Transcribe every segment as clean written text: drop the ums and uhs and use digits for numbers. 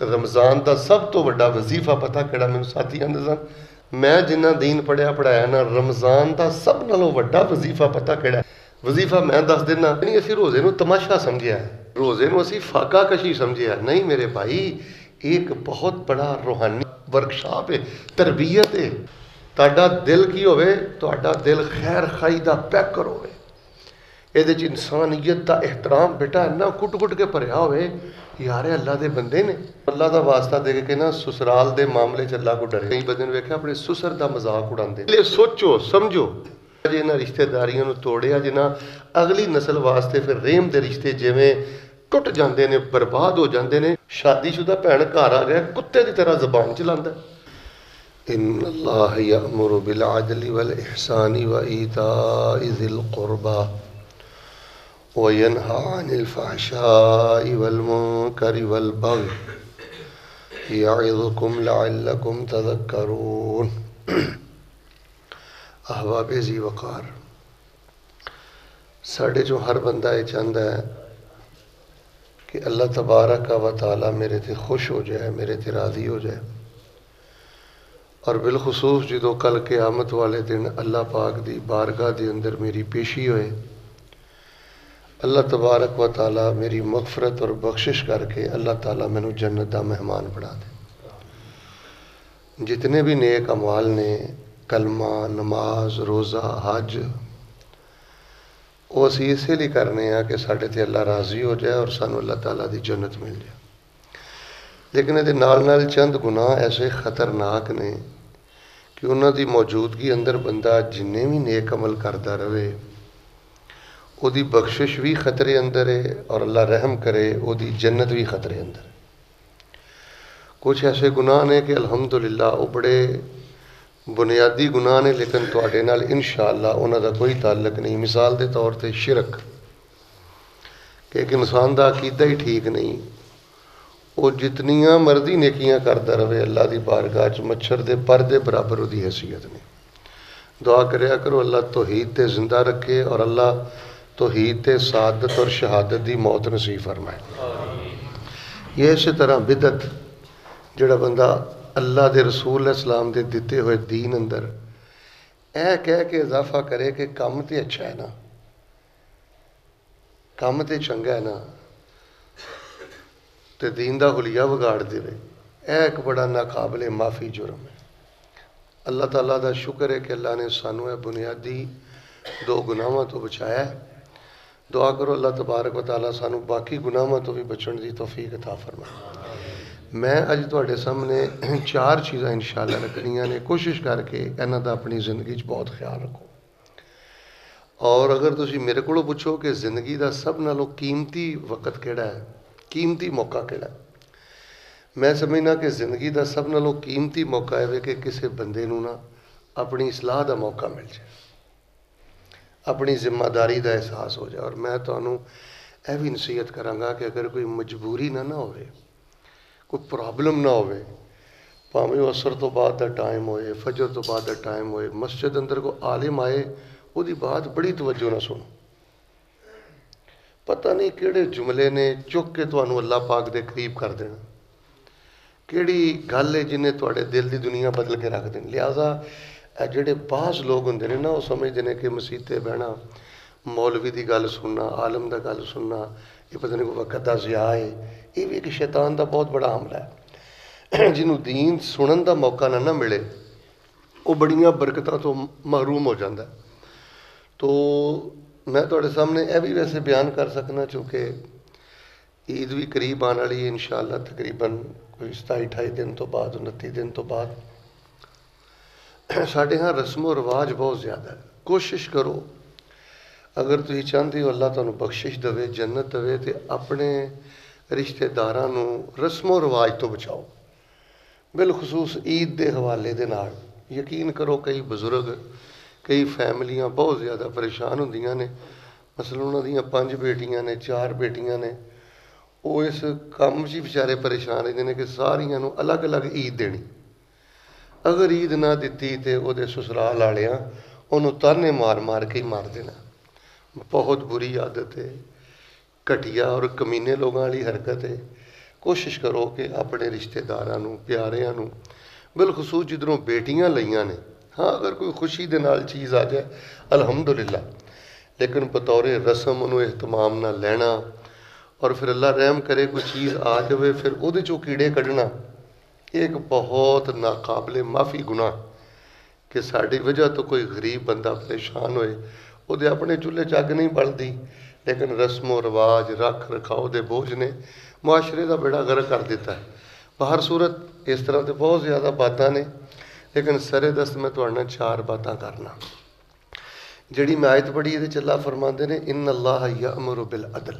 रमज़ान का सब तो वड्डा वजीफा पता किहड़ा मैनूं साथी आंदे सन, मैं जिन्ना दीन पढ़िया पढ़ाया ना, रमज़ान का सब नालों वड्डा वजीफा पता किहड़ा? वजीफा मैं दस देना नहीं, असीं रोज़े नूं तमाशा समझिया, रोज़े नूं असीं फाका कशी समझिया। नहीं मेरे भाई, एक बहुत बड़ा रूहानी वर्कशॉप है, तरबीयत है। तुहाडा दिल की होवे, तुहाडा दिल खैर खाई दा पैकर होवे, ਇਹਦੇ 'ਚ इंसानियत का एहतराम बेटा इन्ना कुट कुट के भरिया होवे, यार अल्लाह के बंदे ने। अल्लाह का वास्ता दे के ना ससुराल के मामले च अल्लाह को डरे। कई बंदे वेख्या अपने सुसर का मजाक उड़ाते। सोचो समझो, जे इन्होंने रिश्तेदारियों को तोड़िया, जिन्ना अगली नस्ल वास्ते फिर रेम के रिश्ते जिमें टुट जाते हैं, बर्बाद हो जाते हैं। शादीशुदा भैन घर आ गया, कुत्ते की तरह जबान चलाता। इन्नल्लाह यअमुरु बिल अदलि वल इहसानि व ईताइ ज़िल क़ुरबा व यन्हा अनिल फ़हशाइ वल मुनकरि वल बग़ि यइज़ुकुम लअल्लकुम तज़क्करून। अहबाब जी वक़ार, साढ़े जो हर बंदा ये चाहता है कि अल्लाह तबारक व तआला मेरे ते खुश हो जाए, मेरे ते राज़ी हो जाए। और बिलखसूस जो कल क़यामत वाले दिन अल्लाह पाक दी बारगाह के अंदर मेरी पेशी होए, अल्लाह तबारक व तआला मेरी मगफरत और बख्शिश करके अल्लाह ताला मैनू जन्नत का मेहमान बना दे। जितने भी नेक अमाल ने, कलमा, नमाज, रोज़ा, हज, वो असी इसे लिए करने हैं कि साढ़े ते अल्लाह राज़ी हो जाए और सानू अल्लाह ताला दी जन्नत मिल जाए। लेकिन ये नाल चंद गुनाह ऐसे खतरनाक ने कि उन्होंने मौजूदगी अंदर बंदा जिन्ने भी नेक अमल करता रहे, उसकी बख्शिश भी खतरे अंदर है और अल्लाह रहम करे उसकी जन्नत भी खतरे अंदर है। कुछ ऐसे गुनाह ने कि अल्हम्दुलिल्लाह वो बड़े बुनियादी गुनाह ने, लेकिन तुहाडे नाल इंशाअल्लाह उन्होंने कोई ताल्लुक नहीं। मिसाल के तौर पर शिरक, कि एक इंसान का अकीदा ही ठीक नहीं, वो जितनियां मर्जी नेकियां करता रहे, अल्लाह की बारगाह च मच्छर के पर दे बराबर उसकी हैसियत नहीं। दुआ करया करो अल्लाह तौहीद ते जिंदा रखे और अल्लाह तौहीद ते सादत और शहादत की मौत नसीब फरमाए। ये इस तरह बिदत, जिहड़ा बंदा अल्लाह के रसूल इस्लाम के दिते हुए दीन अंदर ऐ कह के इजाफा करे कि काम तो अच्छा है ना, काम तो चंगा है ना, तो दीन का हुलिया बिगाड़ दे, यह एक बड़ा नाकाबले माफ़ी जुर्म है। अल्लाह ताला का शुक्र है कि अल्लाह ने सानू बुनियादी दो गुनाहों तो बचाया है। दुआ करो अल्लाह तबारक व तआला सानू बाकी गुनाहों तो भी बचने की तौफीक अता फरमाए। मैं अज तुहाडे सामने चार चीज़ां इंशाअल्लाह रखनियां ने, कोशिश करके इन्हां दा अपनी जिंदगी बहुत ख्याल रखो। और अगर तुसीं मेरे को पुछो कि जिंदगी का सब नालों कीमती वक्त किहड़ा है, कीमती मौका किहड़ा, मैं समझना कि जिंदगी का सब नालों कीमती मौका है कि किसी बंदे नूं ना अपनी इसलाह का मौका मिल जाए, अपनी जिम्मेदारी का एहसास हो जाए। और मैं तुहानूं यह भी नसीहत करांगा कि अगर कोई मजबूरी ना होवे, कोई प्रॉब्लम ना होवे, भावें असर तो बाद का टाइम होए, फजर तो बाद का टाइम होए, मस्जिद अंदर को आलिम आए, उसकी बात बड़ी तवज्जो ना सुनो। पता नहीं किहड़े जुमले ने चुक के तुहानूं अल्लाह पाक दे करीब कर देना, किहड़ी गल है जिन्हें तुहाडे दिल की दुनिया बदल के रख देनी। लिहाजा जिहड़े बाज़ लोग होंदे ने ना, वो समझते हैं कि मसीते बहना, मौलवी की गल सुनना, आलम का गल सुनना, ये पता नहीं कोई वक्त का ज़िया है। ये भी एक शैतान का बहुत बड़ा हमला है। जिन्हों दीन सुनन का मौका ना मिले, वो बड़ियां बरकतों तो महरूम हो जाता है। तो मैं तुहाडे सामने यह भी वैसे बयान कर सकना, चूँकि ईद भी करीब आने वाली है इंशाअल्लाह, तकरीबन कोई 27-28 दिन तो बाद, 29 दिन तो बाद। साढ़े यहाँ रस्मो रिवाज बहुत ज़्यादा है। कोशिश करो अगर तुम चाहते हो अल्लाह तुहानूं बख्शिश देवे, जन्नत देवे, तो अपने रिश्तेदारां नूं रस्मो रिवाज तो बचाओ, बिलखसूस ईद के हवाले दे नाल। यकीन करो कई बजुर्ग, कई फैमिलियां बहुत ज़्यादा परेशान होंदियां ने। मसलन उन्हां दीयां 5 बेटियां ने, 4 बेटियां ने, वो इस काम च बेचारे परेशान रहंदे ने कि सारियां नूं अलग अलग ईद देनी। अगर ईद ना दिती तो वो ससुराल वालियां उन्होंने ताने मार मार के ही मार देना। बहुत बुरी आदत है, घटिया और कमीने लोगों वाली हरकत है। कोशिश करो कि अपने रिश्तेदारां नूं प्यारिਆਂ नूं बिलखसूस जिधरों बेटियां लईआं ने, हाँ अगर कोई खुशी दे नाल चीज़ आ जाए अल्हम्दुलिल्लाह, लेकिन बतौरे रस्म उन्होंने एहतमाम ना लेना और फिर अल्लाह रहम करे कोई चीज़ आ जाए फिर उहदे चों कीड़े कढ़ना, एक बहुत नाकाबिले माफ़ी गुनाह कि साड़ी वजह तो कोई गरीब बंदा परेशान होए, उहदे अपने चूल्हे च अग नहीं बलदी, लेकिन रस्मो रिवाज रख रखाव के बोझ ने मुआशरे का बेड़ा गर्क कर दिता है। बाहर सूरत इस तरह तो बहुत ज़्यादा बातें ने, लेकिन सरे दस्त मैं तुहाडे नाल 4 बातें करना। जिहड़ी मैं आयत पढ़ी ये अल्लाह फरमाते ने इन्ना अल्लाह यअमुरु बिल अदल,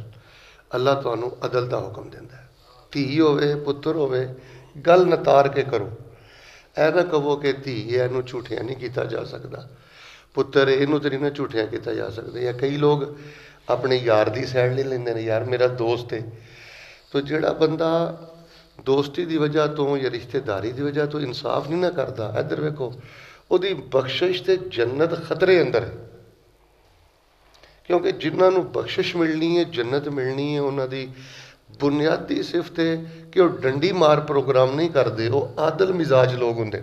अल्लाह तुहानूं अदल का हुक्म दिंदा है। धी होवे पुत्र होवे गल नतार के करो, ऐ ना कहो कि धी इहनूं झूठिया नहीं किया जा सकता, पुत्र इहनूं तो नहीं ना झूठिया किया जा सकता। या कई लोग अपने यार की साइड ले लेंदे ने, यार मेरा दोस्त है, तो जिहड़ा बंदा दोस्ती की वजह तो या रिश्तेदारी की वजह तो इंसाफ नहीं ना करता, इधर वेखो उहदी बख्शिश ते जन्नत खतरे अंदर है। क्योंकि जिन्होंने बख्शिश मिलनी है जन्नत मिलनी है उन्होंने बुनियादी सिफत है कि वह डंडी मार प्रोग्राम नहीं करते, वो आदल मिजाज लोग होंगे,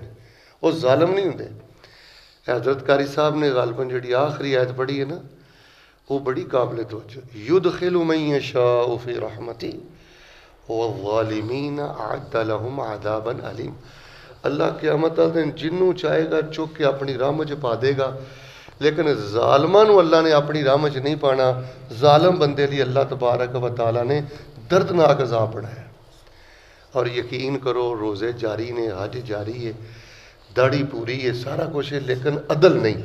वो जालम नहीं होंगे। हजरत कारी साहब ने गालबन जी आखिरी आयत पढ़ी है ना, वो बड़ी काबिल तवज्जो, युदखिलु मन यशाउ फी रहमती वज़्ज़ालिमीन अअद्द लहुम अज़ाबन अलीम। अल्लाह क़यामत वाले दिन जिन्हों चाहेगा चुक के अपनी राह च पा देगा, लेकिन जालमां नूं अल्लाह ने अपनी राह च नहीं पाना। जालम बंदे लिए अल्लाह तबारक व तआला ने दर्दनाक अज़ाब बनाया। और यकीन करो रोज़े जारी ने, हज जारी है, दाढ़ी पूरी है, सारा कुछ है, लेकिन अदल नहीं।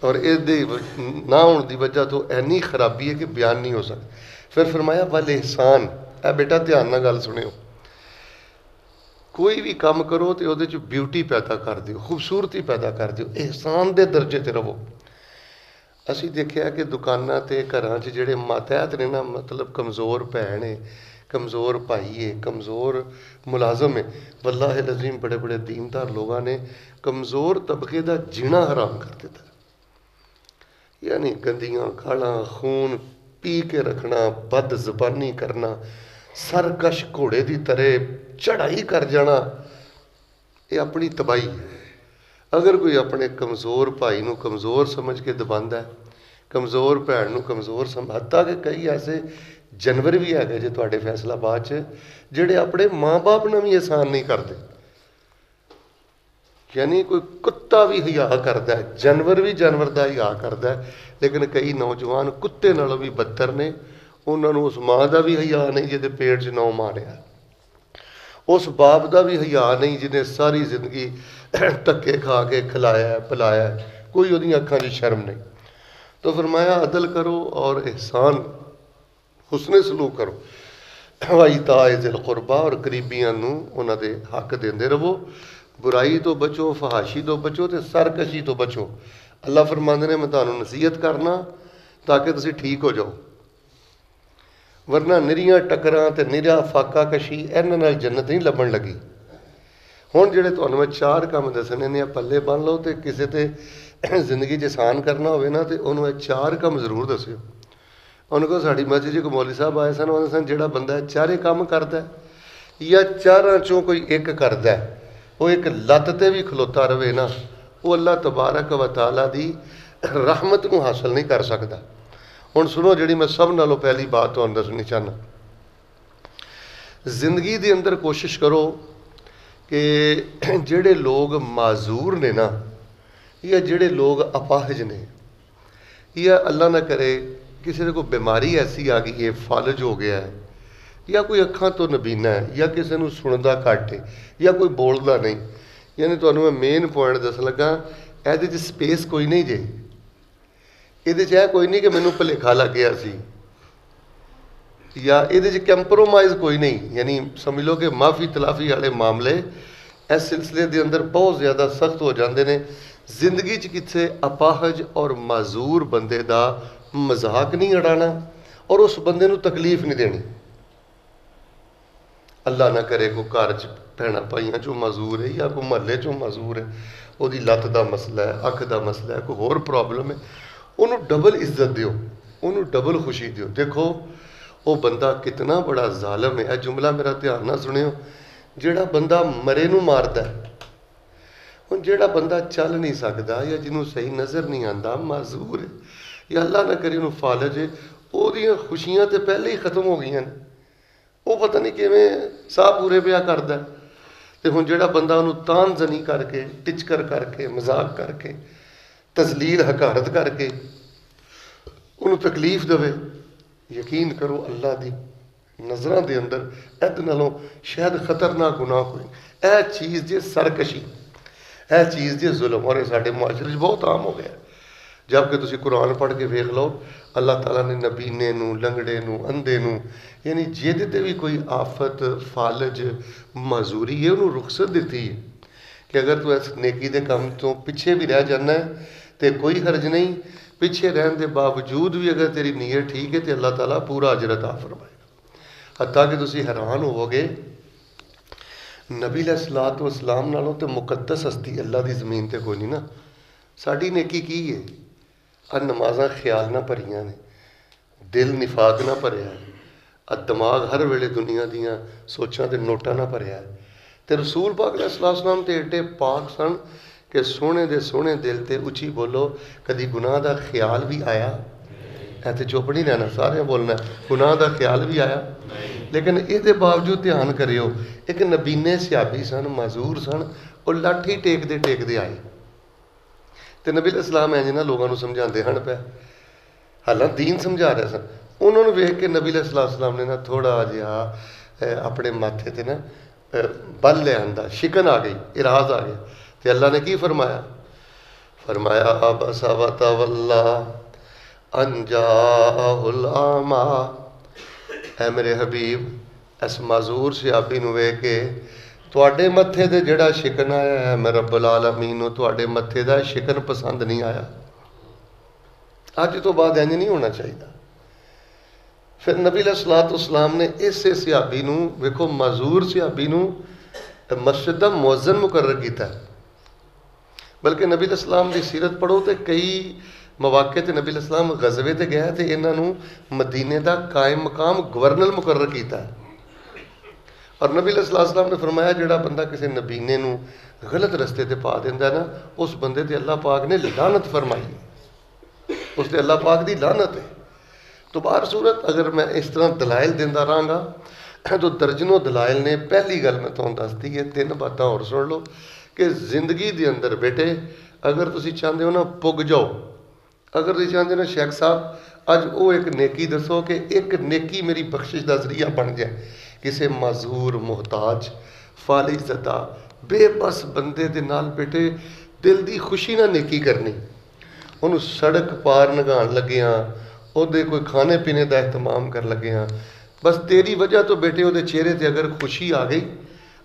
और इसके ना होने की वजह तो इन्नी खराबी है कि बयान नहीं हो सकती। फिर फरमाया वल एहसान, ए बेटा ध्यान नाल गल सुनियो, कोई भी काम करो तो वो ब्यूटी पैदा कर दियो, खूबसूरती पैदा कर दियो, एहसान के दर्जे ते रवो। असी देखिया कि दुकाना ते घरां च जिहड़े मातहत ने ना, मतलब कमज़ोर भैन है, कमज़ोर भाई है, कमज़ोर मुलाजम है, वल्लाह लज़ीम बड़े बड़े दीनदार लोगों ने कमज़ोर तबके का जीना हराम कर दिता। यानी गंदियां गालां खून पी के रखना, बद ज़बानी करना, सरकश घोड़े की तरह चढ़ाई कर जाना, ये अपनी तबाही है। अगर कोई अपने कमज़ोर भाई नूं कमज़ोर समझ के दबांदा है, कमज़ोर भैन नूं कमज़ोर समझ, हत्ता कि कई ऐसे जानवर भी है जे तुहाडे फैसलाबाद च जिहड़े अपने माँ बाप नाल भी एहसान नहीं करते। यानी कोई कुत्ता भी हिया करता है, जानवर भी जानवर का हिया करता है, लेकिन कई नौजवान कुत्ते नालों भी बदतर ने। उन्होंने उस माँ का भी हिया नहीं जिहदे पेट च 9 मारिया, उस बाप का भी हिया नहीं जिन्हें सारी जिंदगी धक्के खा के खिलाया पिलाया, कोई उहदी अखां 'च शर्म नहीं। तो फरमाया अदल करो और एहसान हुस्ने सलूक करो, वाइताए ज़िल कुरबा, और गरीबियां नूं उन्हां दे हक देंदे रवो, बुराई तो बचो, फहाशी तो बचो, तो सरकशी तो बचो। अल्लाह फरमांदे ने मैं तुहानूं नसीहत करना ताकि तुसीं ठीक हो जाओ, वरना निरीਆਂ टक्करां ते निरा फाका कशी इन्हां नाल जन्नत नहीं लभण लगी। हुण जिहड़े तुहानूं मैं 4 काम दसने ने पल्ले बन लो, तो किसी ते जिंदगी च आसान करना होवे ना तो उन्होंने 4 काम जरूर दस्सिओ। उन्होंने कहो साडी मस्जिद च मौलवी साहब आए सन, उन्होंने सन जिहड़ा बंदा 4 काम करता है या 4 चों कोई एक करता है, वो एक लत्त ते भी खलोता रहे ना, वो अल्लाह तबारक व तआला दी रहमत नूं हासिल नहीं कर सकता। हुण सुनो जिहड़ी मैं सब नालों पहली बात तुहानूं दसनी चाहना, जिंदगी दे अंदर कोशिश करो कि जिहड़े लोग माजूर ने ना, या जिहड़े लोग अपाहज ने, या अल्लाह ना करे किसी ने कोई बीमारी ऐसी आ गई है, फालज हो गया है, या कोई अखां तो नबीना है, या किसी को सुनता घट है, या कोई बोलता नहीं, यानी तुहानूं मैं मेन पॉइंट दस लगा, ये स्पेस कोई नहीं जे, ये कोई नहीं कि मैनू भुलेखा लग गया सी, या ये कैंप्रोमाइज़ कोई नहीं, यानी समझ लो कि माफ़ी तलाफी वाले मामले इस सिलसिले के अंदर बहुत ज़्यादा सख्त हो जाते हैं। जिंदगी च किथे अपाहज और माजूर बंदे का मजाक नहीं उड़ाना और उस बंदे नूं तकलीफ नहीं देनी। अल्लाह ना करे कोई घर च भैन भाइयों चों माजूर है या कोई महल्ले चों माजूर है, उसकी लत्त का मसला है, अख का मसला है, कोई होर प्रॉब्लम है, उन्होंने डबल इज्जत दिओ, उन्होंने डबल खुशी दिओ। देखो वो बंदा कितना बड़ा जालिम है। जुमला मेरा ध्यान ना सुनियो, जिहड़ा बंदा मरे नूं मारदा है, हुण जिहड़ा बंदा चल नहीं सकता या जिन्हों सही नज़र नहीं आता, माजूर है या अल्लाह ना करे उन्होंने फालज है, ਉਹਦੀਆਂ खुशियां तो पहले ही खत्म हो गई ने, वो पता नहीं किवें साह पूरे पिया करदा। तो हुण जिहड़ा बंदा उन्होंने तान जनी करके, टिचकर करके, मजाक करके, तजलील हकारत करके उन्होंने तकलीफ देवे, यकीन करो अल्लाह की नज़रों के अंदर इहदे नालों शायद खतरनाक गुनाह कोई। यह चीज़ जे सरकशी, यह चीज़ जे जुल्म, और साडे मुआशरे बहुत आम हो गया। जबकि तुसीं कुरान पढ़ के वेख लो, अल्लाह ताला ने नबीने नूं, लंगड़े नूं, अंधे नूं, यानी जिहदे ते भी कोई आफत, फालज, माजूरी है, उन्होंने रुखसत दी है कि अगर तू इस नेकी के काम तो पिछे भी रह जाना है तो कोई हर्ज नहीं, पिछे रहने के बावजूद भी अगर तेरी नीयत ठीक है तो अल्लाह ताला पूरा अजर अता फरमाएगा। हत्ता कि तुसीं हैरान होवोगे, नबी अलैहिस्सलातु वस्सलाम नालों तो मुकद्दस हस्ती अल्लाह की ज़मीन ते कोई नहीं ना। साडी नेकी की है? नमाज़ां ख्याल ना भरियां ने, दिल निफाक ना भरिया है, दिमाग हर वेले दुनिया दियां सोचां ते नोटां ना भरिया है। तो रसूल पाक अलैहिस्सलाम ते एडे पाक सन कि सोहणे दे सोहणे दिल ते उची बोलो, कदी गुनाह दा ख्याल भी आया? ऐ ते चुप नहीं रहना, सारे बोलना गुनाह दा ख्याल भी आया। लेकिन इसके बावजूद ध्यान करियो, एक नबीने सियाबी सन, माजूर सन, वो लाठी टेकते टेकते आए तो नबी अलैहिस्सलाम इंज ना लोगों को समझाते हैं पे, हालांकि दीन समझा रहे सन। उन्होंने वेख के नबी अलैहिस्सलाम ने ना थोड़ा जिहा अपने माथे ते ना बल लिया, शिकन आ गई, इराज आ गया। तो अल्लाह ने की फरमाया? फरमाया अबसा व तवल्ला अन जाअहुल आमा। है मेरे हबीब, इस माजूर सियाबी नूं वेख के तुहाडे मत्थे ते जिहड़ा शिकन आया है, मैं रब्बुल आलमीन नूं तुहाडे मत्थे दा शिकन पसंद नहीं आया। अज तो बाद इंज नहीं होना चाहिए। फिर नबी अलैहिस्सलातु वस्सलाम ने इसे सियाबी नूं वेखो, माजूर सियाबी नूं मस्जिद दा मुअज्जिन मुकर्रर कीता। बल्कि नबी अलैहिस्सलाम की सीरत पढ़ो तो कई मौके ते नबी अलैहिस्सलाम गज़वे ते गया तो इन्हां नूं मदीने दा कायम मकाम गवर्नर मुकर्रर कीता। और नबी अलैहिस्सलाम ने फरमाया, जिहड़ा बंदा किसी नबीने नूं गलत रस्ते ते पा दिंदा ना, उस बंदे ते अल्लाह पाक ने लानत फरमाई, उस ते अल्लाह पाक दी लानत है। तो बाहर सूरत अगर मैं इस तरह दलाइल दिंदा रहांगा तो दर्जनों दलाइल ने। पहली गल मैं तुहानूं दस दी है, तीन बातां होर सुन लो कि जिंदगी दे अंदर बेटे अगर तुसीं चाहते हो ना पुग जाओ, अगर तुसीं चाहते हो ना शेख साहब अज वो एक नेकी दसो कि एक नेकी मेरी बख्शिश का जरिया बन जाए, किसी माजूर, मुहताज, फालिज़दा, बेबस बंदे दे नाल बेटे दिल की खुशी ना नेकी करनी। उन्होंने सड़क पार नगान लगिया, ਉਹਦੇ कोई खाने पीने का एहतमाम कर लगे हाँ, बस तेरी वजह तो बेटे ਉਹਦੇ चेहरे से अगर खुशी आ गई,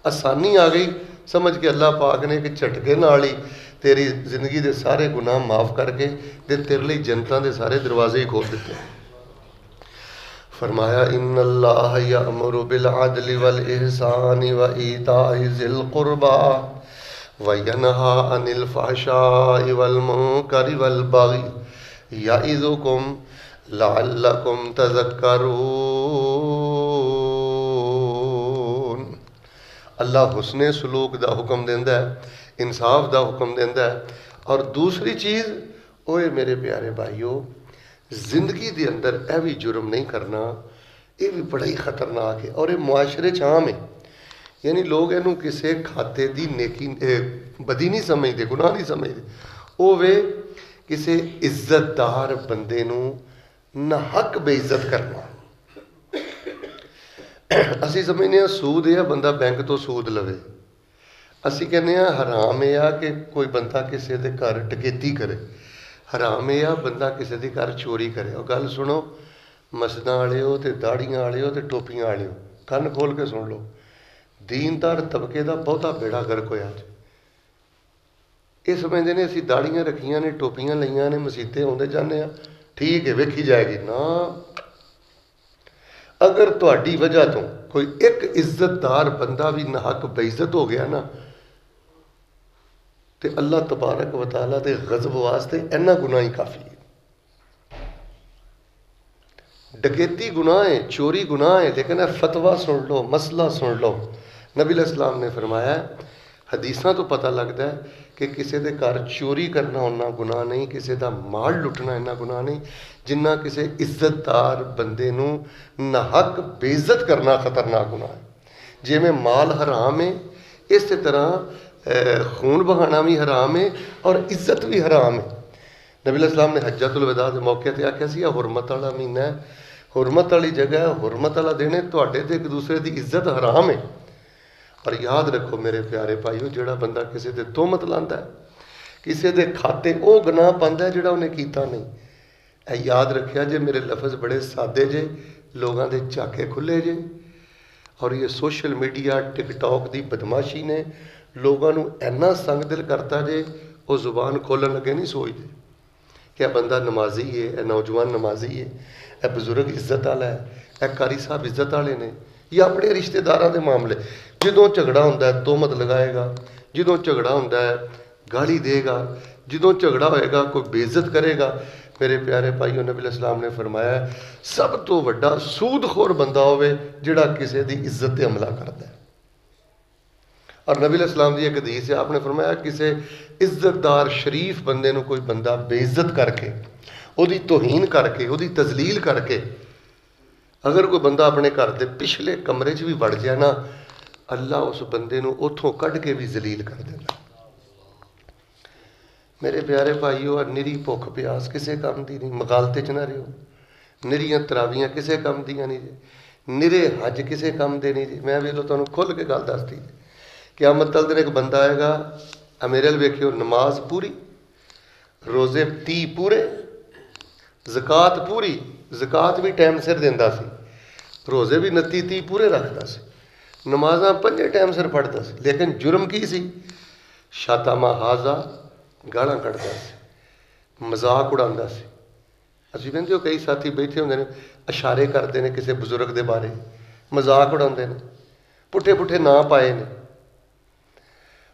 आसानी आ गई, समझ के अल्लाह पाक ने कि झटके नाल ही तेरी जिंदगी के सारे गुनाह माफ़ करके ते तेरे लिए जनता के सारे दरवाजे ही खोल दिते। फरमाया इन्नल्लाह यअमुरु बिल अदलि वल इहसानि व ईताइ ज़िल कुर्बा व यनहा अनिल फ़हशाइ वल मुनकरि वल बग़ि यइज़ुकुम लअल्लकुम तज़क्करून। अल्लाह हुस्ने सलूक का हुक्म देंदा है, इंसाफ का हुक्म देंदा है। और दूसरी चीज़, ओए मेरे प्यारे भाईओ, जिंदगी के अंदर यह भी जुर्म नहीं करना, ये भी बड़ा ही खतरनाक है और ये मुआशरे च आम है। यानी लोग इनू किसी खाते की नेकी बदी नहीं समझते, गुनाह नहीं समझते। वो वे किसी इज्जतदार बंदे नू नाहक बेइज्जत करना। असी समझने सूद है बंदा बैंक तो सूद लवे, असी कहने हराम यह कि कोई बंदा किसी के घर डकैती करे, हराम यह बंदा किसी के घर चोरी करे। और गल सुनो, मस्जिदां वालिओ ते दाड़ियां वालिओ ते टोपियां वालिओ, कन्न खोल के सुन लो, दीनदार तबके का बहुता बेड़ा गर्क होया। ये समझते हैं असी दाड़ियां रखियां ने, टोपियां लईयां ने, मसीते आउंदे जाने आ, ठीक है वेखी जाएगी ना। अगर तुहाडी वजह तो कोई एक इज्जतदार बंदा भी नाहक बेइज्जत हो गया ना, तो अल्लाह तबारक व तआला दे गज़ब वास्ते इन्ना गुनाह ही काफ़ी है। डकैती गुनाह है, चोरी गुनाह है, लेकिन फतवा सुन लो, मसला सुन लो। नबी अलैहिस्सलाम ने फरमाया, हदीसां तो पता लगता है कि किसी के घर चोरी करना उन्ना गुनाह नहीं, किसी का माल लुटना इन्ना गुनाह नहीं जिन्ना किसी इज्जतदार बंदे नूं नाहक बेइज्जत करना खतरनाक गुनाह है। जिवें माल हराम है, इस तरह खून बहाना भी हराम है और इज्जत भी हराम है। नबी अलैहिस्सलाम ने हज्जतुल वदा के मौके पर आख्या सी, हुरमत वाला महीना है, हुरमत वाली जगह है, हुरमत वाला दिन है, तुहाडे ते एक दूसरे की इज्जत हराम है। और याद रखो मेरे प्यारे भाईओ, जिहड़ा बंदा किसी ते तोहमत लांदा है, किसी के खाते वो गुनाह पांदा है जिहड़ा उन्हें कीता नहीं। ए याद रखिया जे, मेरे लफज बड़े सादे जे, लोगों के झाके खुले जे, और ये सोशल मीडिया टिकटॉक की बदमाशी ने लोगों को इन्ना संग दिल करता जे, वो जुबान खोलन लगे नहीं सोचते कि यह बंदा नमाजी है, यह नौजवान नमाजी है, यह बजुर्ग इज्जत वाला है, यह कारी साहब इज्जत वाले ने, या अपने रिश्तेदारों के मामले। जो झगड़ा होंदा है तोहमत लगाएगा, जो झगड़ा होंदा है गाली देगा, जो झगड़ा होएगा कोई बेइज्जत करेगा। मेरे प्यारे भाईओ, नबी अलैहिस्सलाम ने फरमाया, सब तो वड्डा सूदखोर बंदा होवे जिहड़ा किसी की इज्जत ते हमला करता है। और नबी अलैहिस्सलाम की एक हदीस है, आपने फरमाया किसी इज्जतदार शरीफ बंदे नूं कोई बंदा बेइज्जत करके, उसकी तोहीन करके, उसकी तजलील करके अगर कोई बंदा अपने घर के पिछले कमरे च भी वड़ जाए ना, अल्लाह उस बंदे नूं उत्थों कढ़ के भी जलील कर देता। मेरे प्यारे भाईओ, निरी भुख प्यास किसी काम की नहीं, मगालते च ना रहो। निरियां तरावियां किसी काम दियां नहीं जी, निरे हज किसी काम दे नहीं जी। मैं भी तुहानूं खुल के गल दसदी, क़यामत वाले दिन एक बंदा आएगा, मेरे अल वेखियो, नमाज पूरी, रोज़े 30 पूरे, ज़कात पूरी, ज़कात भी टाइम सिर दिंदा सी, रोज़े भी 29-30 पूरे रखता सी, नमाज़ां 5 टाइम सिर पढ़ता सी, लेकिन जुर्म की सी? शातामा हाजा, गालां कढ़दा सी, मजाक उड़ांदा सी। असीं वेंदे हो कई साथी बैठे होंदे ने, इशारे करते हैं किसी बजुर्ग के बारे, मजाक उड़ाते हैं, पुठे पुठे ना पाए ने।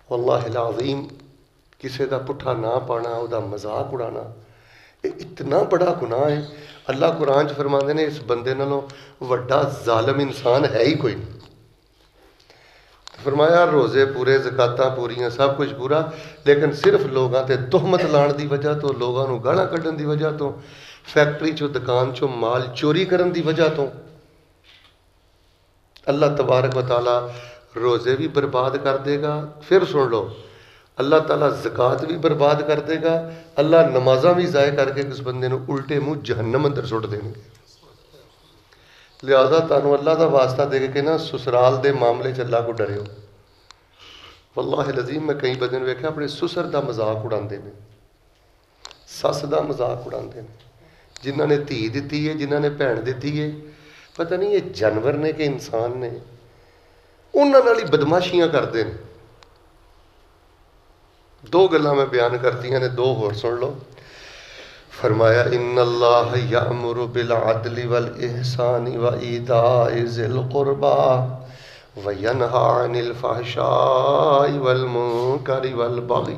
वल्लाहिल अज़ीम, किसी का पुठा ना पाना, उसका मजाक उड़ाना, ये इतना बड़ा गुनाह है। अल्लाह कुरान च फरमाते ने, इस बंदे नालों वड्डा जालिम इंसान है ही कोई नहीं। फरमाया रोज़े पूरे, ज़कातां पूरियां, सब कुछ पूरा, लेकिन सिर्फ लोगों ते तोहमत लाने की वजह तो, लोगों को गालां कढ़न की वजह तो, फैक्ट्री चो दुकान चो माल चोरी करन की वजह तो अल्लाह तबारक व तआला रोज़े भी बर्बाद कर देगा। फिर सुन लो, अल्लाह ताला ज़कात भी बर्बाद कर देगा, अल्लाह नमाज़ां भी ज़ाय करके किस बंदे नूं उल्टे मुँह जहन्नम अंदर सुट देंगे। लिहाजा तुहानूं अल्लाह का वास्ता दे के ना, ससुराल के मामले च अल्लाह को डरियो। वल्लाहिल अज़ीम, मैं कई बंदे वेख्या अपने ससुर का मजाक उड़ाते हैं, सस का मजाक उड़ाते हैं, जिन्हों ने धी दी है, जिन्होंने भैन दी है, पता नहीं ये जानवर ने कि इंसान ने, उन्होंने ही बदमाशियां करते हैं। 2 गल्लां मैं बयान करतियां ने, 2 होर सुन लो। फरमाया, इन्नल्लाह यामुरु बिल अदलि वल इहसानि व ईताइ ज़िल कुर्बा व यन्हा अनिल फहशाइ वल मुनकरि वल बग़ी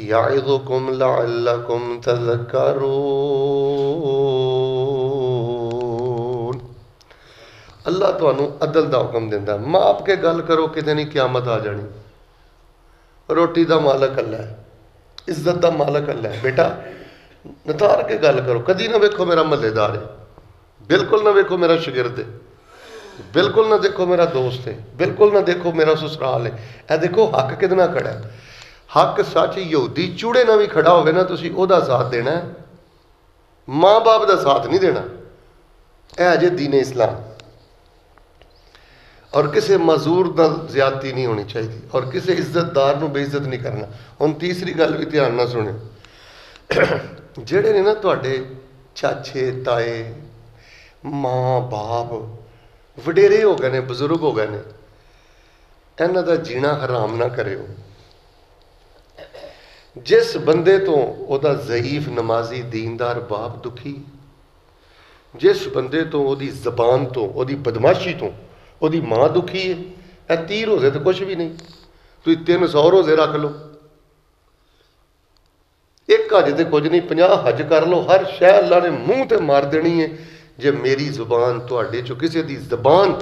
याइज़ुकुम लअल्लकुम तज़क्करून। अल्लाह तुहानूं अदल दा हुक्म दिंदा, माप के गल करो, किते नहीं क़यामत आ जानी। रोटी का मालक अल्लाह है, इज्जत का मालक अल्लाह है। बेटा नतार के गल करो, कदी ना वेखो मेरा महल्लेदार है, बिल्कुल ना वेखो मेरा शागिर्द है, बिल्कुल ना देखो मेरा दोस्त है, बिल्कुल ना देखो मेरा ससुराल है। ए देखो हक कितना खड़ा है। हक सच यहूदी चूड़े ना भी खड़ा होवे ना, तुसीं ओहदा साथ देना है, माँ बाप का साथ नहीं देना। यह अजे दीन इस्लाम। और किसी मजूर का ज्यादती नहीं होनी चाहिए, और किसी इज्जतदार को बेइज्जत नहीं करना। हुण तीसरी गल भी ध्यान नाल सुणिओ, जिहड़े ने ना तुहाडे चाचे ताए माँ बाप वडेरे हो गए ने, बजुर्ग हो गए ने, इन्हां दा जीना हराम ना करिओ। जिस बंदे तो ओहदा ज़ईफ नमाजी दीनदार बाप दुखी, जिस बंदे तो ओहदी जबान तो, ओहदी बदमाशी तो ओहदी माँ दुखी है, 30 रोज़े तो कुछ भी नहीं, तुसीं 300 रोज़े रख लो, एक हज तो कुछ नहीं, 50 हज कर लो, हर शह अल्लाह ने मूँह ते मार देनी है। जे मेरी जुबान तुहाडे चों किसी दी जबान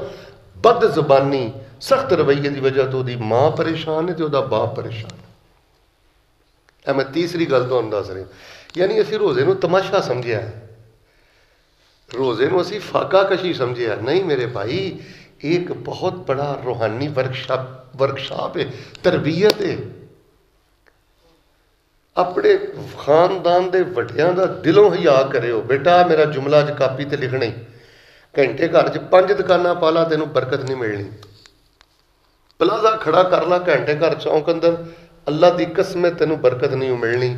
बद जबानी सख्त रवैये की वजह तो उसकी माँ परेशान है तो उसका बाप परेशान है। मैं तीसरी गल तुहानूं दस रहा, यानी असीं रोज़े नूं तमाशा समझिया है, रोज़े नूं असीं फाका कशी समझिया। नहीं मेरे भाई, एक बहुत बड़ा रूहानी वर्कशॉप है, तरबीयत है। अपने खानदान के वड्डियां दा दिलों हिया करियो, बेटा मेरा जुमला अज कापी ते लिखना ही, घंटे घर च 5 दुकानां पा ला तेनों बरकत नहीं मिलनी। प्लाजा खड़ा कर ला घंटे घर चौंक अंदर, अल्लाह की कसम है तेनों बरकत नहीं मिलनी।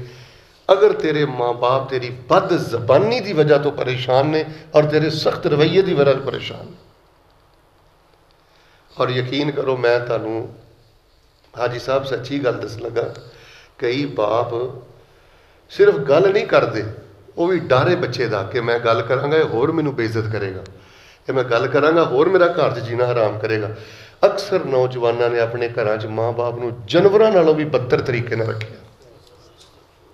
अगर तेरे माँ बाप तेरी बद जबानी की वजह तो परेशान ने और तेरे सख्त रवैये की वजह परेशान ने, और यकीन करो मैं तुहानूं हाजी साहब सच्ची गल दस लगा, कई बाप सिर्फ गल नहीं करते, वो भी डर है बच्चे का कि मैं गल करांगा ये होर मैनूं बेइज्जत करेगा, ये मैं गल करांगा होर मेरा घर च जीना हराम करेगा। अक्सर नौजवानों ने अपने घर च माँ बाप नूं जानवरां नालों भी बदतर तरीके नाल रखिया,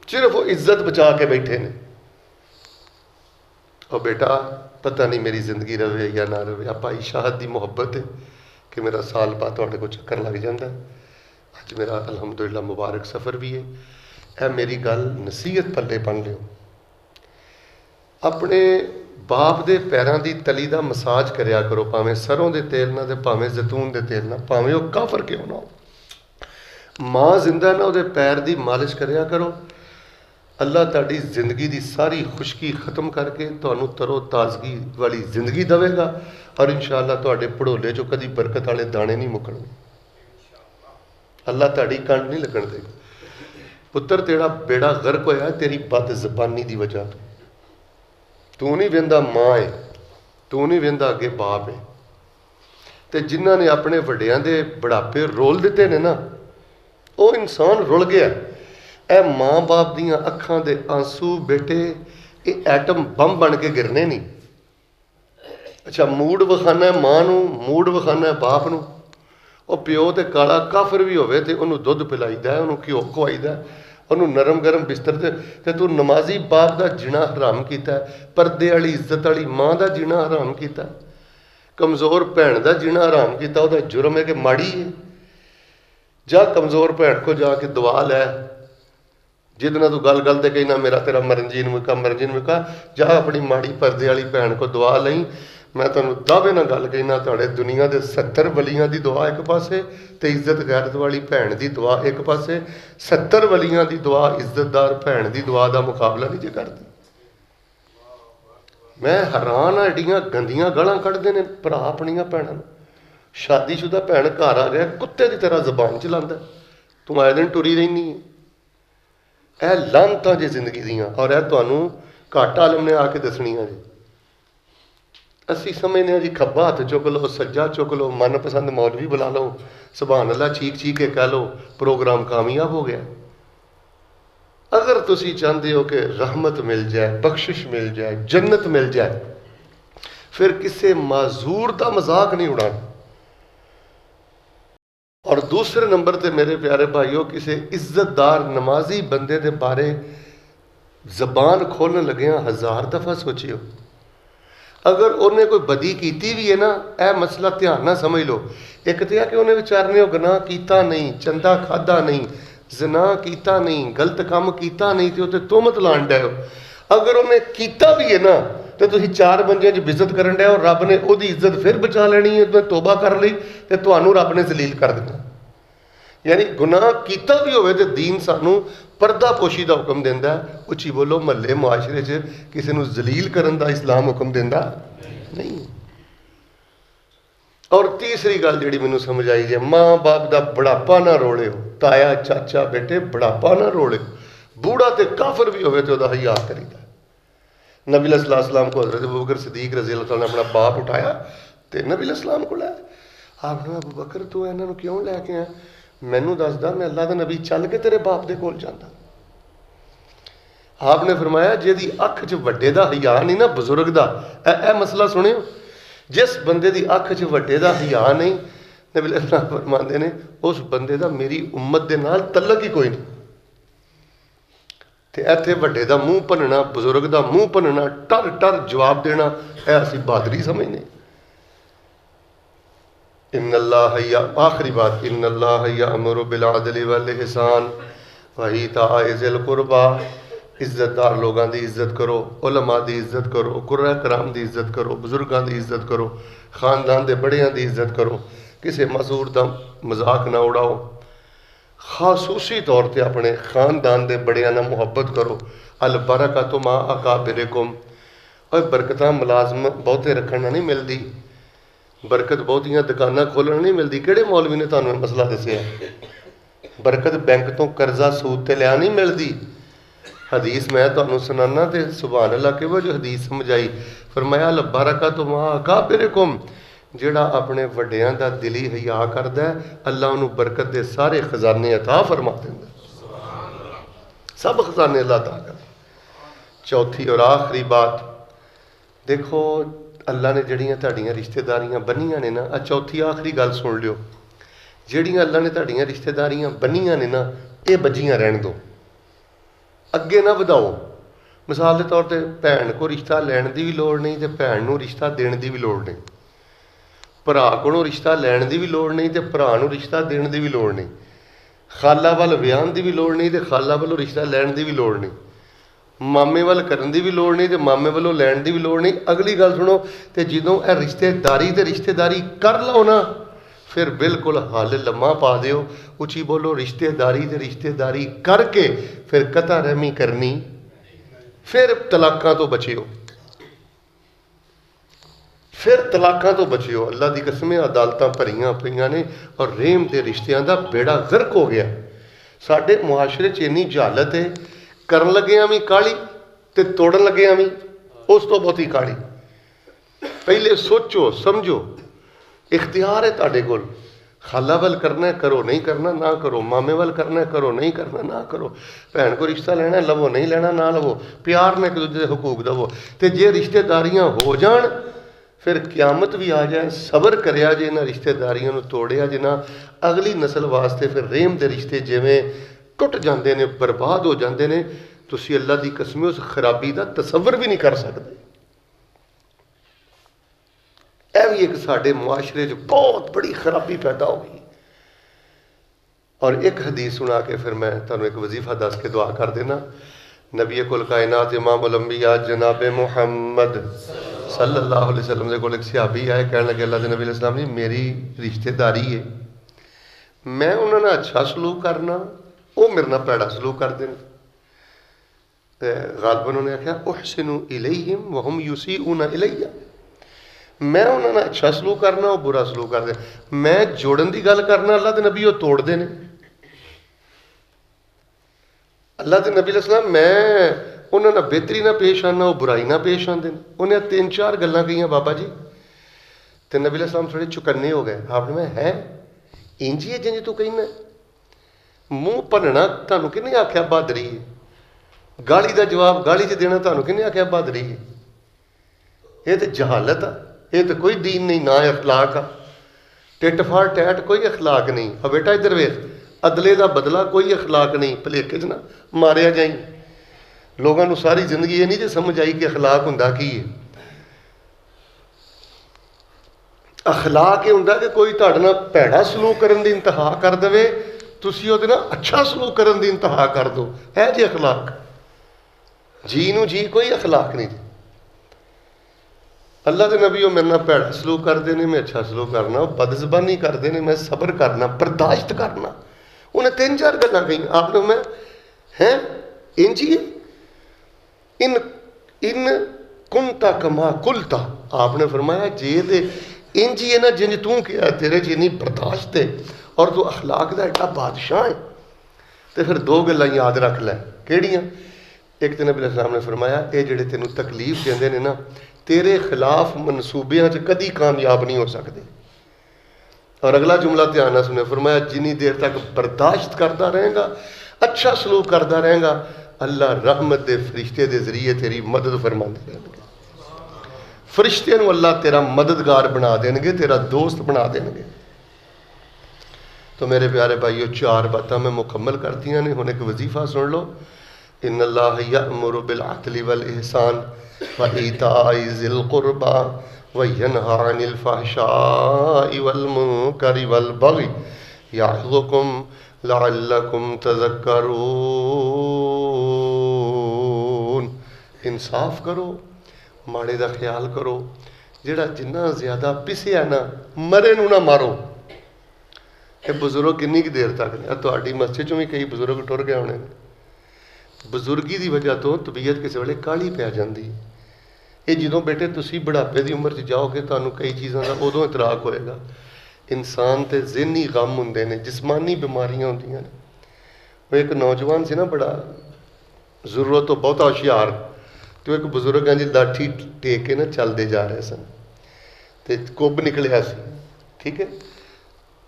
सिर्फ वो इज्जत बचा के बैठे ने। और बेटा पता नहीं मेरी जिंदगी रवे या ना रवे, आप भाई शाहद की मुहब्बत है कि मेरा साल बाद तुहाडे कोल चक्कर लग जाता है। अज मेरा अलहमदुलिल्लाह मुबारक सफ़र भी है। यह मेरी गल नसीहत पल्ले बन लियो, अपने बाप दे पैरों की तली का मसाज करया करो, भावें सरों के तेल ना, भावें जैतून के तेल ना, भावें वो काफर क्यों ना हो। माँ जिंदा ना वो पैर की मालिश करया करो। अल्लाह तुहाडी जिंदगी की सारी खुशकी खत्म करके तुहानूं तरो ताजगी वाली जिंदगी देवेगा, और इंशाअल्लाह तुहाडे भड़ोले चों कदी बरकत वाले दाने नहीं मुकणगे, अल्लाह तुहाडी कंड नहीं लगन देगा। पुत्र तेरा बेड़ा गर्क होया तेरी बद जबानी की वजह तो, तू नहीं वेंदा माँ है, तू नहीं वेंदा अगे बाप है। तो जिन्हों ने अपने वड्डियां दे बुढ़ापे रोल दिते ने ना, वो इंसान रुल गया। ए माँ बाप दियां अखां दे आंसू बेटे ये एटम बम बन के गिरने नहीं। अच्छा मूड विखाना है माँ नूं, मूड विखाना है बाप नूं। वो प्यो तो काला काफर भी होवे ते उन्होंने दुध पिलाईदा है, उन्होंने घ्यो खवाईदा है, उन्होंने नरम गरम बिस्तर ते तू नमाजी बाप का जीना हराम किया, परदे वाली इज्जत वाली माँ का जीना हराम किया, कमज़ोर भैन का जीना हराम किया। वह जुर्म है कि माड़ी है। जा कमज़ोर भैन को जाके दुआ लै, जिद तू गल गल ते कहना मेरा तेरा मरनजीन मुका मरनजीन मुका, जा अपनी माड़ी परदे वाली भैन को दुआ लई। मैं तुहानूं दावे नाल गल कहना, तुहाडे दुनिया के 70 वलियां की दुआ एक पासे ते इज्जत गैरत वाली भैन की दुआ एक पासे। 70 वलियां की दुआ इज्जतदार भैन की दुआ का मुकाबला नहीं जे करती। मैं हैरान हाँ, एडियां गंदियां गलां कढ़दे ने भरा अपनियां भैणां। शादीशुदा भैन घर आ गया कुत्ते की तरह जबान चलांदा, तू आए दिन टुरी रही है। यह लानतां जे जिंदगी दियां, और यह तुहानूं घट आलम ने आके दसणियां जी। असी समझने जी खब्बा हथ चुक लो, सज्जा चुक लो, मनपसंद मौलवी बुला लो, सुभान अल्लाह चीख चीख के कह लो, प्रोग्राम कामयाब हो गया। अगर तुसी चाहते हो कि रहमत मिल जाए, बख्शिश मिल जाए, जन्नत मिल जाए, फिर किसी माजूर का मजाक नहीं उड़ाना। और दूसरे नंबर पर मेरे प्यारे भाईओ, किसी इज्जतदार नमाजी बंदे के बारे जबान खोलने लगे 1000 दफा सोचियो। अगर उन्हें कोई बदी की भी है ना, यह मसला ध्यान ना समझ लो। एक तो है कि उन्हें बेचारे ने गुनाह किया नहीं, चंदा खादा नहीं, जना किया नहीं, गलत काम किया नहीं, तो उत्ते तुहमत लाण डे हो। अगर उन्हें किया भी है ना, तो तुसीं 4 बंदियां च बेइज्जत करन डे हो, रब ने उहदी इज्जत फिर बचा लेनी है, तो तौबा कर ली तो तुहानूं रब ने जलील कर देना। यानी गुनाह किया भी होवे तो दीन सानू पर्दा पोशी का हुक्म देंदा है। उची बोलो, महल्ले मुआशरे च किसी को जलील करन दा इस्लाम हुक्म देंदा नहीं। और तीसरी गल जिहड़ी मैनूं समझ आई जे, माँ बाप का बुढ़ापा ना रोले हो, ताया चाचा बेटे बुढ़ापा ना रोले। बूढ़ा तो काफर भी होवे तो उहदा हिया करीदा। नबी अलैहि सलाम को हज़रत अबू बकर सिद्दीक रज़ी अल्लाह तआला ने अपना बाप उठाया तो नबी अलैहि सलाम को लाया। आपने अबू बकर तू इन्हां नूं क्यों लैके आया? मैनू दसदा, मैं अल्लाह का नबी चल के तेरे बाप के कोल जांदा। आपने फरमाया जिहदी अख च वड्डे दा हिया नहीं ना, बजुर्ग दा, ए मसला सुनियो, जिस बंदे दी अख च वड्डे दा हिया नहीं, नबी अल्लाह फरमांदे ने उस बंदे दा मेरी उम्मत दे नाल तल्लक ही कोई नहीं। तो इत्थे वड्डे दा मूँह भनना, बजुर्ग दा मूँह भनना, टर टर जवाब देना, यह असीं बहादरी समझने। इन्नल्लाह या आखिरी बात, इन्नल्लाह यअमुरु बिल अदलि वल इहसान व ईताइ ज़िल कुरबा। इज्जतदार लोगों की इज्जत करो, उलमा की इज्जत करो, कुर्रा कराम की इज्जत करो, बजुर्गों की इज्जत करो, खानदान के बड़ियां की इज्जत करो, किसी मजदूर का मजाक ना उड़ाओ, खासूसी तौर पर अपने खानदान के बड़ियां ना मुहब्बत करो। अल बरकतु मा अकाबिरिकुम। और बरकत मुलाजम बहुते रखना नहीं मिलती, बरकत बहुतियां दुकाना खोलना नहीं मिलती। किहड़े मौलवी ने तुहानूं मसला दसिया? बरकत बैंक तो कर्जा सूद ते लिया नहीं मिलती। हदीस मैं तुहानूं सुनाना तो सुभान अल्लाह कि वो जो हदीस समझाई, फरमाया अल बरकतु मा अकाबिरिकुम। जिहड़ा अपने वड्डियां दा दिली हया करदा है, अल्लाह उन्होंने बरकत के सारे खजाने अता फरमा देंदा, सब खजाने अल्लाह अता कर। चौथी और आखिरी बात देखो, अल्लाह ने जड़ियाँ तुहाडियां रिश्तेदारियां बनियां ने ना, आ चौथी आखिरी गल सुन लियो, जड़ियाँ अल्लाह ने तुहाडियां रिश्तेदारियां बनियां ने ना, ये बजियां रहन दो, अगे ना वधाओ। मिसाल के तौर पर भैन को रिश्ता लैण की भी लोड़ नहीं, तो भैन नूं रिश्ता देने की भी लोड़ नहीं, भरा को रिश्ता लैण की भी लोड़ नहीं, तो भरा नूं रिश्ता देने की भी लोड़ नहीं, खाला वाल विआहण की भी लोड़ नहीं, तो खाला वालों रिश्ता लैण की भी लोड़ नहीं, मामे वाल करन की भी लोड़ नहीं, तो मामे वालों लैण की भी लोड़ नहीं। अगली गल सुनो, तो जदों यह रिश्तेदारी तो रिश्तेदारी कर लो ना, फिर बिल्कुल हल लम्मा पा दिओ, उची बोलो, रिश्तेदारी तो रिश्तेदारी करके फिर कता रहमी करनी, फिर तलाकां तो बचिओ, फिर तलाकां तो बचिओ। अल्लाह की कसमें अदालतां भरियां पईयां ने और रेम के रिश्तियां का बेड़ा गर्क हो गया। साडे मुआशरे च इन्नी जहालत है, करन लगियां भी काली ते तोड़न लगियां भी उस तो बहुती काली। पहले सोचो समझो, इख्तियार है तुहाडे कोल, खाला वाल करना है करो, नहीं करना ना करो, मामे वाल करना है करो, नहीं करना ना करो, भैन को रिश्ता लेना लवो, नहीं लेना ना लवो, प्यार में एक दूसरे के हकूक दवो। तो जे रिश्तेदारियां हो जान, फिर क्यामत भी आ जाए, सबर करिया जे इन्हां रिश्तेदारियों को तोड़िया जे ना, अगली नस्ल वास्ते फिर रेम के रिश्ते जिवें टुट जाते हैं, बर्बाद हो जाते हैं, तुसीं अल्लाह की कसमें उस खराबी का तसव्वुर भी नहीं कर सकते। यह भी एक साडे मुआशरे च बहुत बड़ी खराबी पैदा हो गई। और एक हदीस सुना के फिर मैं तुहानूं एक वजीफा दस के दुआ कर देना। नबी कुल कायनात इमामुल अंबिया जनाब मुहम्मद सल्लल्लाहु अलैहि वसल्लम दे कोल एक सहाबी आए, कहने लगे अल्लाह के नबी अलैहि सलाम जी, मेरी रिश्तेदारी है, मैं उन्होंने अच्छा सलूक करना, वो मेरे नाल भैड़ा सलूक करते हैं। गालबन उन्होंने आख्या उहसिनु इलैहिम व हुम युसीउना इलैया, मैं उन्होंने अच्छा सलूक करना, वो बुरा सलूक करते। मैं जोड़न की गल करना, अल्लाह के नबी वो तोड़ते हैं। अल्लाह के नबी अलैहिस्सलाम मैं उन्होंने बेहतरी ना पेश आना, वो बुराई ना पेश आते हैं। उन्हें 3-4 गल्लां कही बाबा जी, तो नबी अलैहिस्सलाम थोड़े चुकन्ने हो गए। आपने मैं है इंज ही है जिंज तू कहना, मूँह भनना तुहानूं किहने आख्या बहादरी है, गाली का जवाब गाली च देना तुहानूं किहने आख्या बहादरी है। ये तो जहालत आ, ये तो कोई दीन नहीं, ना अखलाक आ, टिट फाड़ टैट कोई अखलाक नहीं। अब बेटा इधर वेख, अदले का बदला कोई अखलाक नहीं, भलेखे च ना मारिया जाई। लोगों को सारी जिंदगी ये नहीं जो समझ आई कि अखलाक हुंदा की है। अखलाक ये हुंदा कि कोई तुहाडे नाल भैड़ा सलूक करन दी इंतहा कर देवे, तुसीं उहदे नाल अच्छा सलूक करन दी इंतहा कर दो, है जी अखलाक। जी नूं जी कोई अखलाक नहीं। अल्लाह के नबी मेरे नाल भैड़ा सलूक करते हैं, मैं अच्छा सलूक करना, बदजबानी करते हैं, मैं सबर करना, बर्दाश्त करना। उन्हें 3-4 गल्लां कही, आपने मैं हैं इंज ही इन इन कुंता कमा कुलता, आपने फरमाया जे दे इंज ही है ना जिंज तू किया, तेरे च इन्नी बर्दाश्त है और तू अखलाक का एडा बादशाह है। तो फिर 2 गल्लां याद रख लै, केड़ियां? एक तो नबी अलैहि ने फरमाया ये जिहड़े तेनों तकलीफ देंदे ने ना, तेरे खिलाफ मनसूबियां च कदी कामयाब नहीं हो सकते। और अगला जुमला ध्यान ना सुने, फरमाया जिनी देर तक बर्दाश्त करता रहेगा, अच्छा सलूक करता रहेगा, अल्लाह रहमत के फरिश्ते के जरिए तेरी मदद फरमाते रहेंगे। फरिश्ते नूं अल्लाह तेरा मददगार बना देंगे, तेरा दोस्त बना देंगे। तो मेरे प्यारे भाईओ 4 बातें मैं मुकम्मल करतियां ने, हुण एक वजीफा सुन लो। इन्नल्लाह यअमुरु बिल अदलि वल इहसान व ईताइ ज़िल कुर्बा व यन्हा अनिल फ़हशाइ वल मुनकरि वल बग़ि यअज़ुकुम लअल्लकुम तज़क्करून। इंसाफ करो, माड़े का ख्याल करो। जिहड़ा जिन्ना ज़्यादा पिसिया ना मरे नूं ना मारो। ये बजुर्ग किन्नी की देर तक ने? तुहाडी मस्जिद चों भी कई बजुर्ग टुर गए होने। बजुर्गी की वजह तो तबीयत किसी वेले काली पै जाती। ये जो बेटे तुसी बुढ़ापे की उम्र च जाओगे तुहानूं कई चीज़ों का उदों इतराक होएगा। इंसान ते ज़हनी गम हुंदे ने, जिस्मानी बीमारियां हुंदियां ने। वो एक नौजवान से ना बड़ा जरूरत तो बहुता हुशियार, तो एक बजुर्ग जी लाठी टेक के ना चलते जा रहे सन, तो कुब निकलिया सी, ठीक है।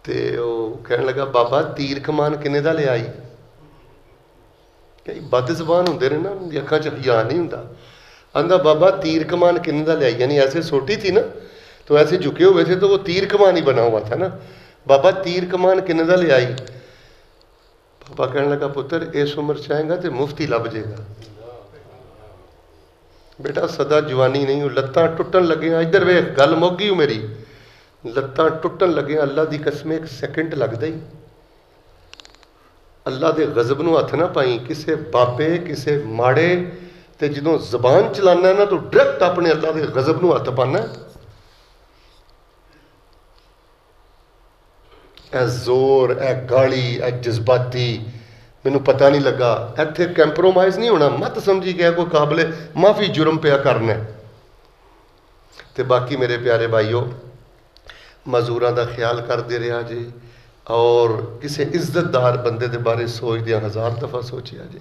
तो कह लगा बाबा तीर कमान किन्ने दा लिया? कई बद जबान होंगे ने ना, अखा च हया नहीं होंदा। आंदा बाबा तीर कमान किन्ने दा लिया? यानी ऐसे छोटी थी ना तो ऐसे झुके हुए थे तो वो तीर कमान ही बना हुआ था ना। बाबा तीर कमान किन्ने दा लिया? बाबा कहने लगा पुत्र इस उम्र चाहेगा तो मुफ्ती लभ जाएगा। बेटा सदा जवानी नहीं हो, लत्तां टुटन लगे, इधर वेख गल मुक गई मेरी, लत्तां टुटन लगे, अल्लाह की कसम एक सेकंड लगता ही। अल्लाह के गजब नूं हथ ना पाई, किसे बाबे किसे माड़े ते जो जबान चलाना ना तो डायरैक्ट अपने अल्लाह के गजब नूं हथ पाना। ए जोर, ए गाली, ए जज्बाती, मैनू पता नहीं लगा। इत्थे कैंप्रोमाइज़ नहीं होना, मत समझी गया कोई काबले माफ़ी जुर्म पिया करना। तो बाकी मेरे प्यारे भाईओ मजूरां का ख्याल करते रहा जी, और किसी इज्जतदार बंदे के बारे सोचदे 1000 दफ़ा सोचिया जी।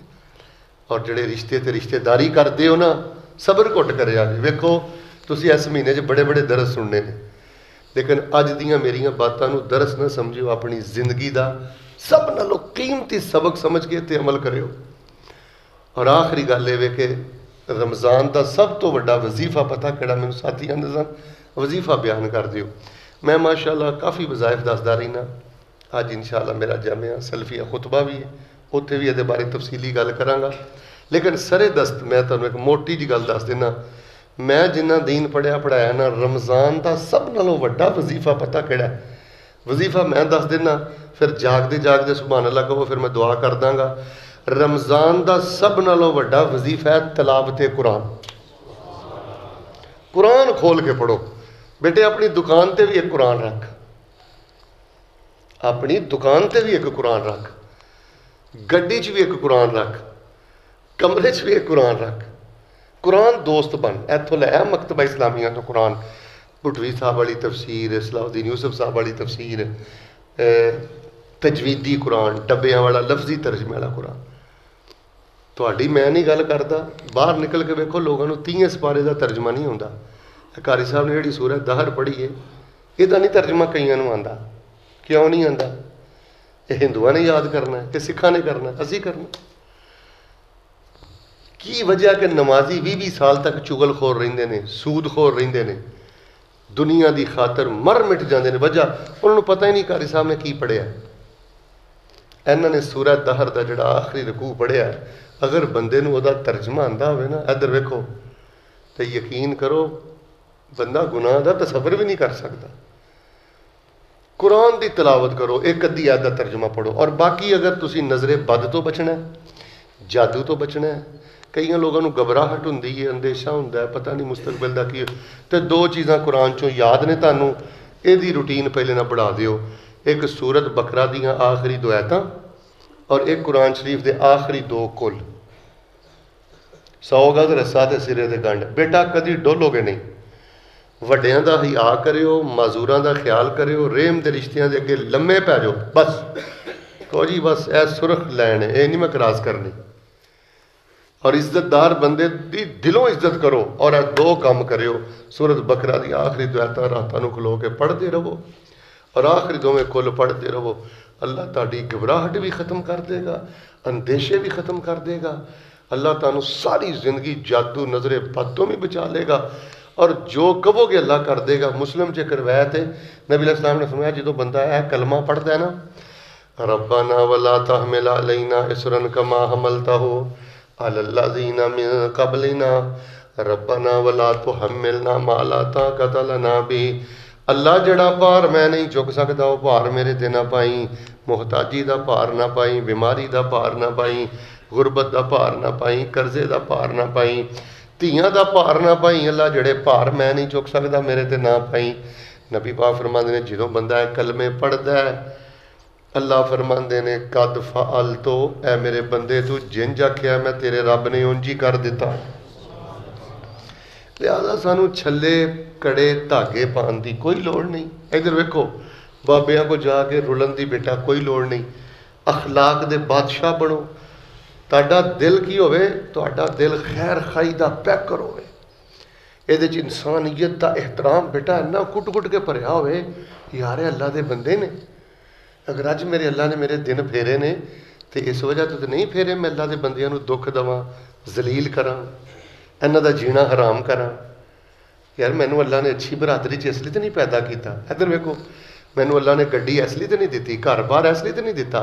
और जोड़े रिश्ते ते रिश्तेदारी करते हो ना सबर घुट करिया जी। वेखो तुसीं इस महीने च बड़े बड़े दरस सुनने ने, लेकिन अज दियां मेरियां बातां नूं दरस ना समझिओ, अपनी जिंदगी का सब नालों कीमती सबक समझ के ते अमल करियो। और आखिरी गल ये कि रमज़ान का सब तो वड्डा वजीफा पता किहड़ा? मैनूं साथी आंदे सन वजीफा बयान कर दिओ। मैं माशाअल्लाह काफ़ी वज़ाइफ दसदा रहिना। अज इंशाअल्लाह मेरा जामिया सलफिया खुतबा भी है, उत्थे भी ये बारे तफसीली गल करांगा। लेकिन सरे दस्त मैं तुहानूं एक मोटी जी गल दस देना, मैं जिन्ना दीन पढ़िया पढ़ाया ना, रमज़ान का सब नालों वड्डा वजीफा पता किहड़ा? वजीफा मैं दस देना, फिर जागते जागते सुभान अल्लाह कहो, फिर मैं दुआ कर दांगा। रमज़ान का सब नालों वड्डा वजीफा है तलावते कुरान। कुरान खोल के पढ़ो बेटे। अपनी दुकान ते भी एक कुरान रख, अपनी दुकान ते भी एक कुरान रख, गड्डी च भी एक कुरान रख, कमरे च भी एक कुरान रख। कुरान दोस्त बन। इत्थों लै मकतबा इस्लामिया तो कुरान, भुटवी साहब वाली तफसीर, सलाउद्दीन यूसुफ साहब वाली तफसीर, तजवीदी कुरान, डब्बियां वाला लफ्जी तर्जमे वाला कुरान। तुहाडी मैं नहीं गल करता, बाहर निकल के वेखो लोगों को 30 सिपारे का तर्जमा नहीं आता। कारी साहब ने जी सूरत दहर पढ़ी है, यदा नहीं तर्जमा कईयां नूं आंदा। क्यों नहीं आंदा? ये हिंदुआ ने याद करना है कि सिखा ने करना? असी करना। की वजह कि नमाजी 20-20 साल तक चुगलखोर रहिंदे ने, सूदखोर रहिंदे ने, दुनिया की खातर मर मिट जाते हैं। वजह उन्होंने पता ही नहीं कारी साहब ने की पढ़िया। इन्होंने सूरत दहर का जोड़ा आखिरी रकू पढ़िया, अगर बंदे नूं उहदा तर्जमा आंदा होवे ना, इधर वेखो, तो यकीन करो बंदा गुनाह का तसव्वुर भी नहीं कर सकता। कुरान की तिलावत करो, एक अद्धी आयत का तर्जमा पढ़ो। और बाकी अगर तुसी नज़रे बद तो बचना है, जादू तो बचना है, कई लोगों को घबराहट होंदी है, अंदेशा होंदा है, पता नहीं मुस्तकबिल का की, तो 2 चीज़ां कुरान चों याद ने तुहानूं, इहदी रूटीन पहले ना बढ़ा दिओ। एक सूरत बकरा दियां आखिरी 2 आयतां और एक कुरान शरीफ के आखिरी 2 कुल। 100 गज रस्सा ते सिरे ते गंढ। बेटा कदी डोलोगे नहीं। ਵੱਡਿਆਂ ਦਾ ਹਿਆ करियो, माजूरां का ख्याल करियो, रेम के रिश्तियां के अगे लम्मे पै जाओ। बस कहो जी बस ए सुरख लैन है, ये नहीं मैं क्रॉस करनी। और इज्जतदार बंदे की दिलों इज्जत करो और ए 2 काम करियो। सूरत बकरा की आखिरी 2 आयतां रातां नूं खलो के पढ़ते रहो और आखिरी 2 कुल पढ़ते रहो। अल्लाह तुहाडी घबराहट भी ख़त्म कर देगा, अंदेशे भी ख़त्म कर देगा। अल्लाह तुहानूं सारी जिंदगी जादू नजरे बद तो भी बचा लेगा और जो कहोगे अल्लाह कर देगा। मुस्लिम च एक रवायत है, नबी अलैहिस्सलाम ने फरमाया जो बंदा यह कलमा पढ़ता है ना, रब्बाना वला तहमिल अलैना इसरन कमा हमलतहु अलल्लज़ीना मिन क़ब्लिना रब्बना वला तुहम्मिलना मा ला ताक़त लना बि। अल्लाह जड़ा भार मैं नहीं चुक सकता वह भार मेरे ते ना पाई। मुहताजी का भार ना पाई, बीमारी का भार ना पाई, गुरबत का भार ना पाई, कर्जे का भार ना पाई, धियां का भार ना पाई। अल्लाह जड़े भार मैं नहीं चुक सकता मेरे ते ना पाई। नबी पाक फरमाते ने जो बंदा कलमे पढ़ता है अल्लाह फरमाते ने कद फाल तो ऐ मेरे बंदे तू जिंज आख्या मैं तेरे रब ने उंज ही कर दिता। लिहाजा सानू छले कड़े धागे पाने की कोई लोड़ नहीं। इधर वेखो बाबिया को जाके रुलन की बेटा कोई लोड़ नहीं। अखलाक दे बादशाह बनो। ताड़ा दिल की होवे, तुहाडा दिल खैर खाई दा पैकर होवे। ये इंसानियत का एहतराम बेटा इन्ना कुट कुट के भरिया होवे। यार अल्लाह के बंदे ने, अगर अज मेरे अल्लाह ने मेरे दिन फेरे ने तो इस वजह तो नहीं फेरे मैं अल्लाह के बंदियां नूं दुख देवां, जलील करा, इन्हां दा जीना हराम करा। यार मैनू अल्लाह ने अच्छी बरादरी च इसलिए तो नहीं पैदा किया। इधर वेखो मैनू अल्लाह ने गड्डी इसलिए तो नहीं दी, घर बार इसलिए तो नहीं दिता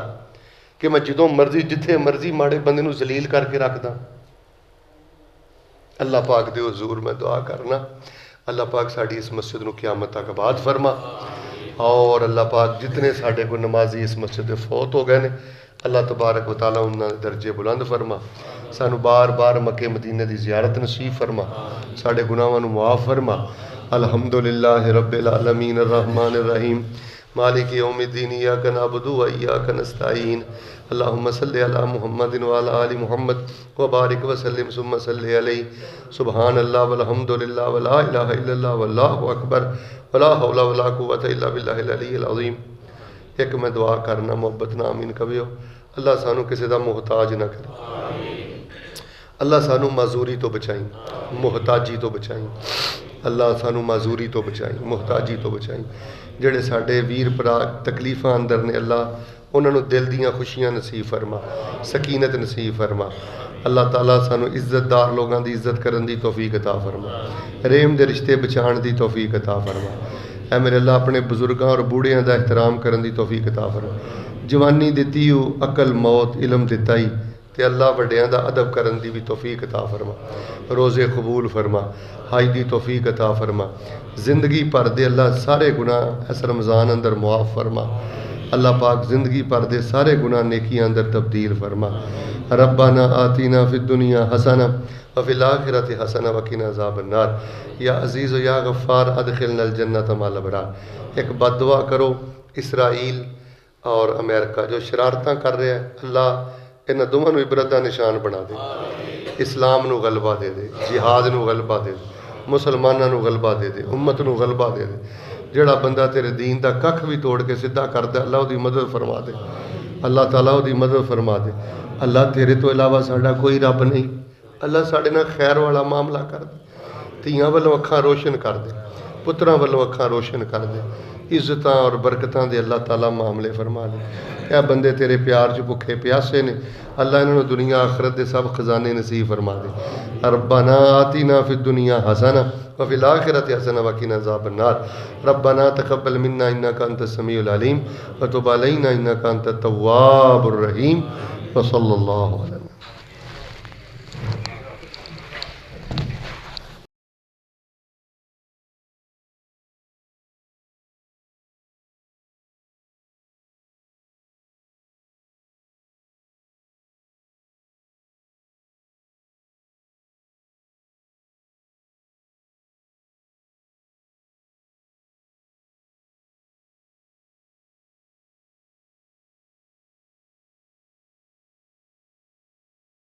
कि मैं जो मर्जी जिथे मर्जी माड़े बंदे नूं जलील करके रखदा। अल्लाह पाक दे हुजूर मैं दुआ करना अल्लाह पाक साड़ी इस मस्जिद नूं क़यामत तक आबाद फरमा। और अल्लाह पाक जितने साढ़े को नमाजी इस मस्जिद दे फौत हो गए ने अल्लाह तबारक व तआला उन्होंने दर्जे बुलंद फरमा। सानू बार बार मक्के मदीने की ज़ियारत नसीब फरमा, साढ़े गुनाहां नूं मुआफ़ फरमा। अल्हम्दुलिल्लाहि रब्बिल आलमीन अर्रहमानिर रहीम मालिक यौमिद्दीन इय्याका नअबुदु व इय्याका नस्तईन अल्लाहुम्मा सल्लि अला मुहम्मदिन व अला आलि मुहम्मद व बारिक व सल्लिम सुम्मा सल्लि अलैहि सुबहानल्लाह वल्हम्दुलिल्लाह व ला इलाहा इल्लल्लाह वल्लाहु अकबर वला हौला वला कुव्वता इल्ला बिल्लाहिल अलिय्यिल अज़ीम। एक मैं दुआ करना मुहब्बत ना आमीन कवियो। अल्लाह सानू किसी का मुहताज ना करे। अल्लाह सानू माजूरी तो बचाई, मुहताजी तो बचाई। अल्लाह सानू माजूरी तो बचाई, मुहताजी तो बचाई। जेड़े साडे वीर भरा तकलीफां अंदर ने अल्लाह उन्होंने दिल दियां खुशियां नसीब फरमा, सकीनत नसीब फरमा। अल्लाह ताला सानू इज्जतदार लोगों की इज्जत करने की तौफीक अता फरमा, रेम के रिश्ते बचाने की तौफीक अता फरमा। ऐ मेरे अल्लाह अपने बुजुर्गों और बूढ़ियां का एहतराम करने की तौफीक अता फरमा। जवानी दिती हो अकल मौत इलम दिता ही ते अल्लाह वड्डियां दा अदब करने की भी तौफीक अता फरमा। रोज़े कबूल फरमा, हज की तौफीक अता फरमा। जिंदगी भर दे अल्लाह सारे गुनाह इस रमज़ान अंदर मुआफ़ फरमा। अल्लाह पाक जिंदगी भर दे सारे गुनाह नेकियां अंदर तब्दील फरमा। रब्बाना आतीना फिद दुनिया हसना व फिल आखिरति हसना व किना अज़ाबन्नार। या अज़ीज़ या गफ़्फ़ार अदखिलनल जन्नत मअल अबरार। एक बददुआ करो इसराइल और अमेरिका जो शरारतां कर रहा है, अल्लाह इन्हां दोवां नूं इबरत दा निशान बना दे। इस्लाम नूं गलबा दे दे, जिहाद नूं गलबा दे दे, मुसलमानां नूं गलबा दे दे, उम्मत नूं गलबा दे दे। जिहड़ा बंदा तेरे दीन दा कख भी तोड़ के सीधा करदा अल्लाह उहदी मदद फरमा दे। अल्लाह ताला उहदी मदद फरमा दे। अल्लाह तेरे तो इलावा साडा कोई रब नहीं। अल्लाह साडे नाल खैर वाला मामला कर दे। धीआं वल्लों अखां रोशन कर दे, पुत्रां वल्लों अखां रोशन कर दे। इज्जतां और बरकतां दे अल्लाह ताला मामले फरमा ले। क्या बंदे तेरे प्यार च भुखे प्यासे ने अल्लाह इन्होंने दुनिया आखरत के सब खजाने नसीब फरमा दे। रब्बना आतिना फिद दुनिया हसना व फिल आखिरति हसना व किना अज़ाबन्नार। रब्बना तक़ब्बल मिन्ना इन्नका अंतस समीउल अलीम व तुब अलैना इन्नका अंतत तव्वाबुर रहीम। व सल्लल्लाहु